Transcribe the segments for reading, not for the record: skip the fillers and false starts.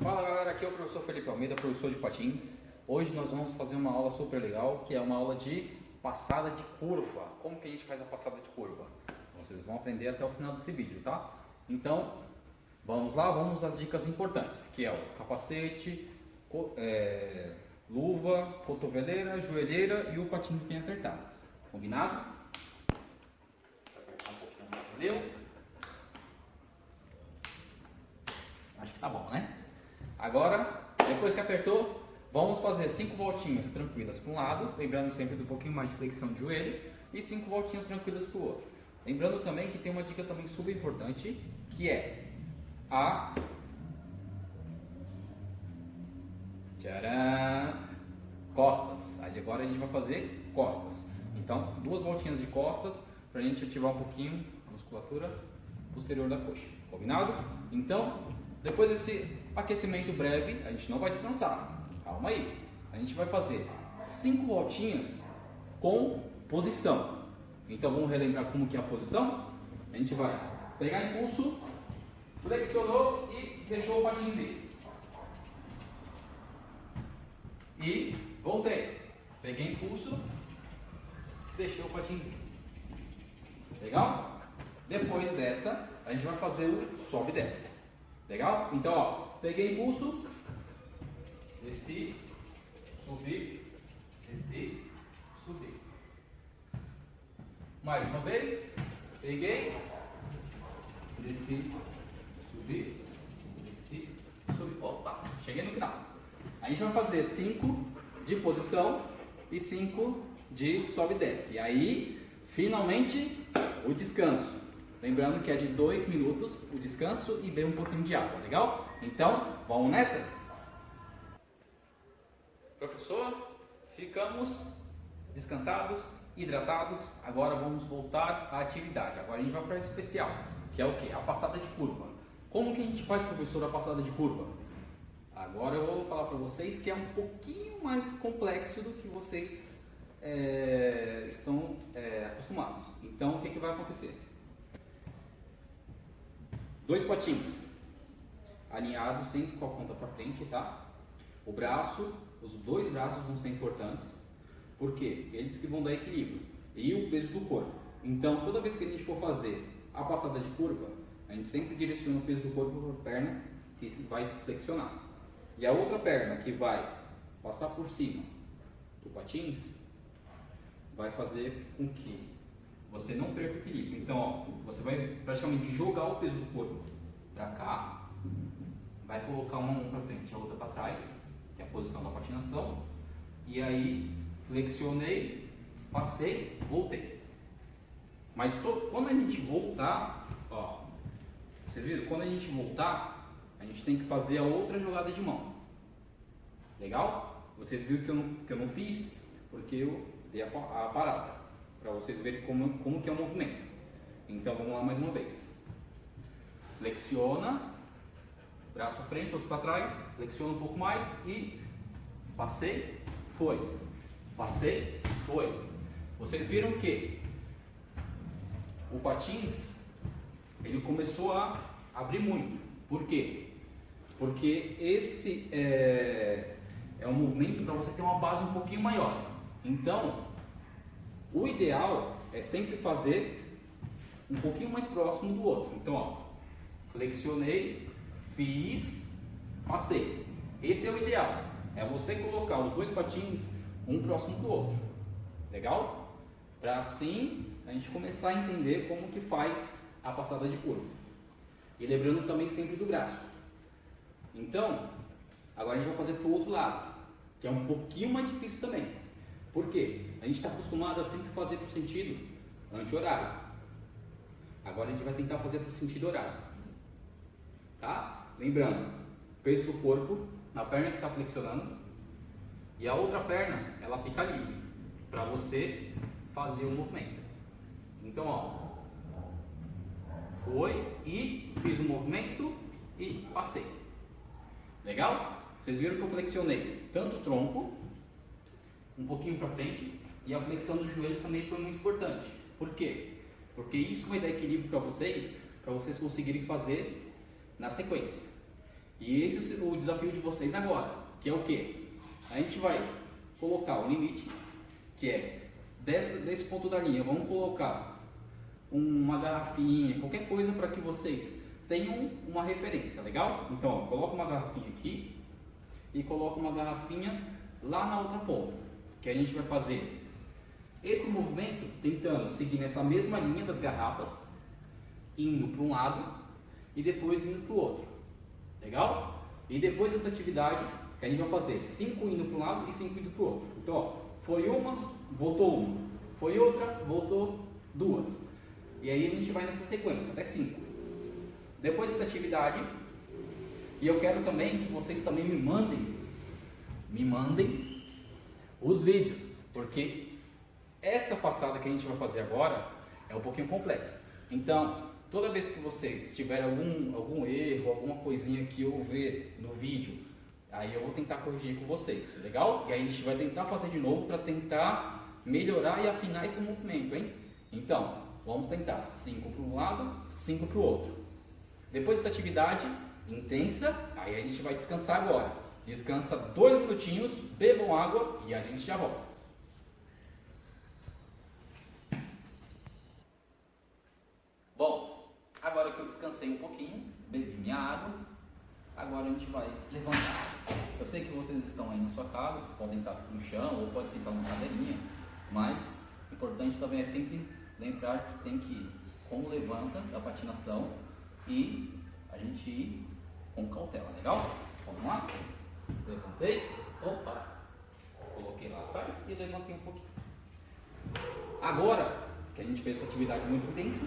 Fala galera, aqui é o professor Felipe Almeida, professor de patins. Hoje nós vamos fazer uma aula super legal, que é uma aula de passada de curva. Como que a gente faz a passada de curva? Vocês vão aprender até o final desse vídeo, tá? Então, vamos lá, vamos às dicas importantes, que é o capacete, luva, cotoveleira, joelheira e o patins bem apertado. Combinado? Apertar um pouquinho mais, valeu? Acho que tá bom, né? Agora, depois que apertou, vamos fazer 5 voltinhas tranquilas para um lado, lembrando sempre do pouquinho mais de flexão de joelho, e 5 voltinhas tranquilas para o outro. Lembrando também que tem uma dica também super importante, que é a tcharam, costas. Agora a gente vai fazer costas. Então, 2 voltinhas de costas para a gente ativar um pouquinho a musculatura posterior da coxa. Combinado? Então, depois desse aquecimento breve, a gente não vai descansar. Calma aí. A gente vai fazer 5 voltinhas com posição. Então vamos relembrar como que é a posição? A gente vai pegar impulso, flexionou e deixou o patinzinho. E voltei. Peguei impulso, deixei o patinzinho. Legal? Depois dessa, a gente vai fazer o sobe e desce. Legal? Então, ó, peguei impulso, desci, subi, desci, subi. Mais uma vez, peguei, desci, subi, desci, subi. Opa, cheguei no final. A gente vai fazer 5 de posição e 5 de sobe e desce. E aí, finalmente, o descanso. Lembrando que é de 2 minutos o descanso e bebe um pouquinho de água, legal? Então, vamos nessa? Professor, ficamos descansados, hidratados, agora vamos voltar à atividade. Agora a gente vai para o especial, que é o que? A passada de curva. Como que a gente faz, professor, a passada de curva? Agora eu vou falar para vocês que é um pouquinho mais complexo do que vocês estão acostumados. Então, o que vai acontecer? 2 patins alinhados, sempre com a ponta para frente, tá? O braço, os 2 braços vão ser importantes, porque eles que vão dar equilíbrio e o peso do corpo. Então, toda vez que a gente for fazer a passada de curva, a gente sempre direciona o peso do corpo para a perna que vai se flexionar. E a outra perna que vai passar por cima do patins vai fazer com que você não perca o equilíbrio. Então, ó, você vai praticamente jogar o peso do corpo para cá, vai colocar uma mão para frente e a outra para trás, que é a posição da patinação, e aí flexionei, passei, voltei. Mas quando a gente voltar, ó, vocês viram? Quando a gente voltar, a gente tem que fazer a outra jogada de mão. Legal? Vocês viram que eu não fiz, porque eu dei a parada, para vocês verem como que é o movimento. Então vamos lá mais uma vez. Flexiona, braço para frente, outro para trás, flexiona um pouco mais e passei, foi. Passei, foi. Vocês viram que o patins, ele começou a abrir muito. Por quê? Porque esse é um movimento para você ter uma base um pouquinho maior. Então, o ideal é sempre fazer um pouquinho mais próximo do outro. Então, ó, flexionei, fiz, passei. Esse é o ideal. É você colocar os 2 patins um próximo do outro. Legal? Para assim a gente começar a entender como que faz a passada de curva. E lembrando também sempre do braço. Então, agora a gente vai fazer para o outro lado, que é um pouquinho mais difícil também. Por quê? A gente está acostumado a sempre fazer para o sentido anti-horário. Agora a gente vai tentar fazer para o sentido horário. Tá? Lembrando, peso do corpo na perna que está flexionando e a outra perna, ela fica livre para você fazer o movimento. Então, ó, foi e fiz o movimento e passei. Legal? Vocês viram que eu flexionei tanto o tronco, um pouquinho para frente, e a flexão do joelho também foi muito importante. Por quê? Porque isso vai dar equilíbrio para vocês conseguirem fazer na sequência. E esse é o desafio de vocês agora, que é o quê? A gente vai colocar o limite, que é desse ponto da linha, vamos colocar uma garrafinha, qualquer coisa para que vocês tenham uma referência, legal? Então, ó, coloca uma garrafinha aqui e coloca uma garrafinha lá na outra ponta, que a gente vai fazer esse movimento tentando seguir nessa mesma linha das garrafas, indo para um lado e depois indo para o outro, legal? E depois dessa atividade, que a gente vai fazer 5 indo para um lado e 5 indo para o outro. Então, ó, foi uma, voltou uma, foi outra, voltou duas. E aí a gente vai nessa sequência, até 5. Depois dessa atividade, e eu quero também que vocês também me mandem os vídeos, porque essa passada que a gente vai fazer agora é um pouquinho complexa. Então, toda vez que vocês tiverem algum erro, alguma coisinha que eu ver no vídeo, aí eu vou tentar corrigir com vocês, legal? E aí a gente vai tentar fazer de novo para tentar melhorar e afinar esse movimento, hein? Então, vamos tentar 5 para um lado, 5 para o outro. Depois dessa atividade intensa, aí a gente vai descansar agora. Descansa 2 minutinhos, bebam água e a gente já volta. Bom, agora que eu descansei um pouquinho, bebi minha água, agora a gente vai levantar. Eu sei que vocês estão aí na sua casa, vocês podem estar no chão ou pode sentar numa cadeirinha, mas o importante também é sempre lembrar que tem que ir como levanta da patinação e a gente ir com cautela, legal? Vamos lá? Levantei, opa, coloquei lá atrás e levantei um pouquinho. Agora que a gente fez essa atividade muito intensa,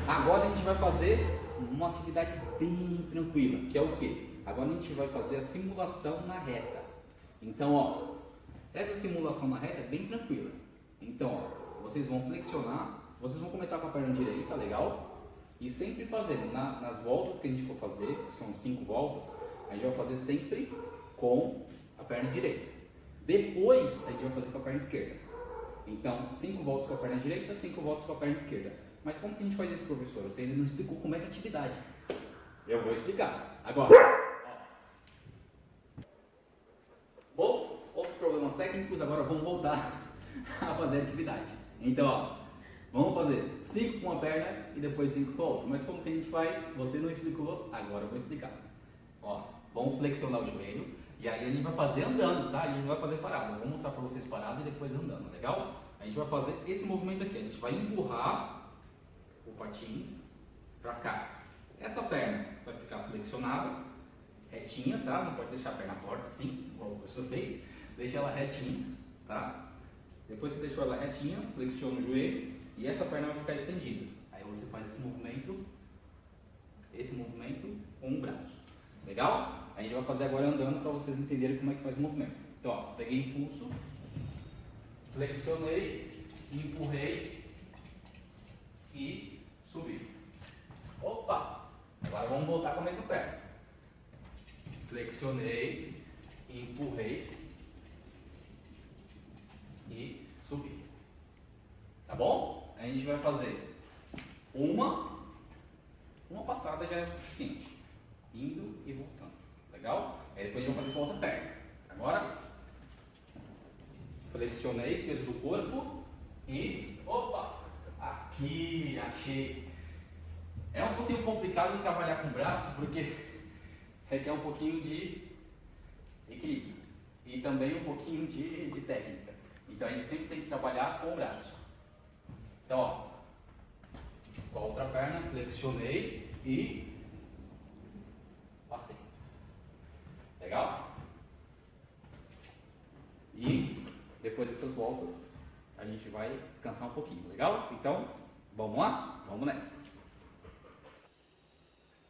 agora a gente vai fazer uma atividade bem tranquila, que é o que? Agora a gente vai fazer a simulação na reta. Então, ó, essa simulação na reta é bem tranquila. Então, ó, vocês vão flexionar, vocês vão começar com a perna direita, legal? E sempre fazendo, nas voltas que a gente for fazer, que são 5 voltas, a gente vai fazer sempre com a perna direita. Depois a gente vai fazer com a perna esquerda. Então, 5 voltas com a perna direita, 5 voltas com a perna esquerda. Mas como que a gente faz isso, professor? Você ainda não explicou como é que é a atividade. Eu vou explicar. Agora, ó. Bom, outros problemas técnicos, agora vamos voltar a fazer a atividade. Então, ó, vamos fazer 5 com uma perna e depois 5 com a outra. Mas como que a gente faz? Você não explicou, agora eu vou explicar. Ó, vamos flexionar o joelho e aí a gente vai fazer andando, tá? A gente vai fazer parado. Eu vou mostrar para vocês parado e depois andando, legal? A gente vai fazer esse movimento aqui. A gente vai empurrar o patins para cá. Essa perna vai ficar flexionada, retinha, tá? Não pode deixar a perna torta assim, igual o professor fez. Deixa ela retinha, tá? Depois que deixou ela retinha, flexiona o joelho e essa perna vai ficar estendida. Aí você faz esse movimento com o braço. Legal? A gente vai fazer agora andando para vocês entenderem como é que faz o movimento. Então, ó, peguei impulso, flexionei, empurrei e subi. Opa! Agora vamos voltar com a mesma perna. Flexionei, empurrei e subi. Tá bom? A gente vai fazer uma passada já é o suficiente. Indo e voltando. Legal? Aí depois a gente vai fazer com a outra perna. Agora, flexionei, peso do corpo e, opa, aqui, achei. É um pouquinho complicado de trabalhar com o braço, porque requer um pouquinho de equilíbrio e também um pouquinho de técnica. Então a gente sempre tem que trabalhar com o braço. Então, ó, com a outra perna, flexionei e passei. Legal? E depois dessas voltas, a gente vai descansar um pouquinho, legal? Então, vamos lá? Vamos nessa.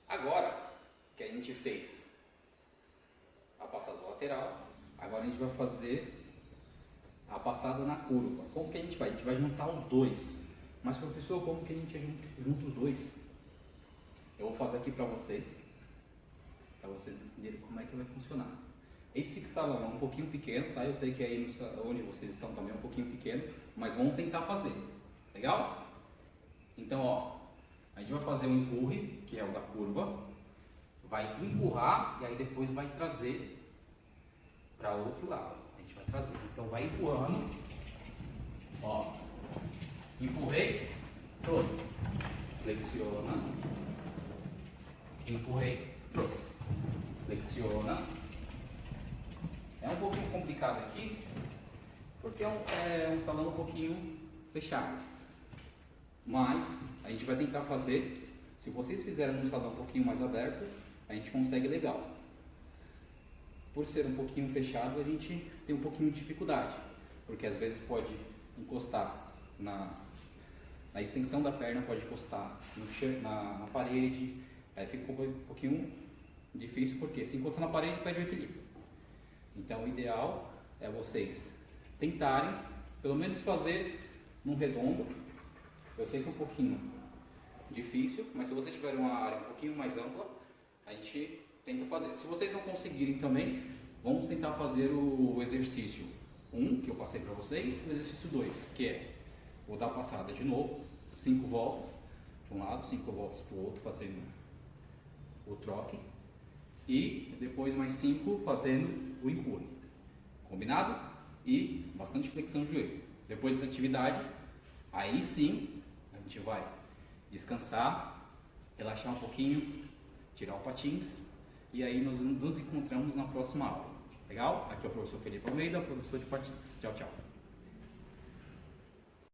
Agora que a gente fez a passada lateral, agora a gente vai fazer a passada na curva. Como que a gente vai? A gente vai juntar os dois. Mas, professor, como que a gente junta os dois? Eu vou fazer aqui para vocês entenderem como é que vai funcionar. Esse salão é um pouquinho pequeno, tá? Eu sei que aí onde vocês estão também é um pouquinho pequeno, mas vamos tentar fazer. Legal? Então, ó, a gente vai fazer um empurre, que é o da curva, vai empurrar e aí depois vai trazer para outro lado. A gente vai trazer. Então vai empurrando. Ó. Empurrei, trouxe. Flexiona. Empurrei, trouxe. Flexiona. É um pouquinho complicado aqui, porque é um salão um pouquinho fechado. Mas a gente vai tentar fazer. Se vocês fizerem um salão um pouquinho mais aberto, a gente consegue legal. Por ser um pouquinho fechado, a gente tem um pouquinho de dificuldade, porque às vezes pode encostar na extensão da perna, pode encostar no chão, na parede, aí fica um pouquinho difícil, porque se encostar na parede perde o equilíbrio. Então o ideal é vocês tentarem, pelo menos fazer num redondo. Eu sei que é um pouquinho difícil, mas se vocês tiverem uma área um pouquinho mais ampla, a gente tenta fazer. Se vocês não conseguirem também, vamos tentar fazer o exercício 1, que eu passei para vocês, e o exercício 2, que é, vou dar a passada de novo, 5 voltas de um lado, 5 voltas para o outro, fazendo o troque, e depois mais 5 fazendo o empurre. Combinado? E bastante flexão de joelho. Depois dessa atividade, aí sim, a gente vai descansar, relaxar um pouquinho, tirar o patins, e aí nós nos encontramos na próxima aula. Legal? Aqui é o professor Felipe Almeida, professor de patins. Tchau, tchau.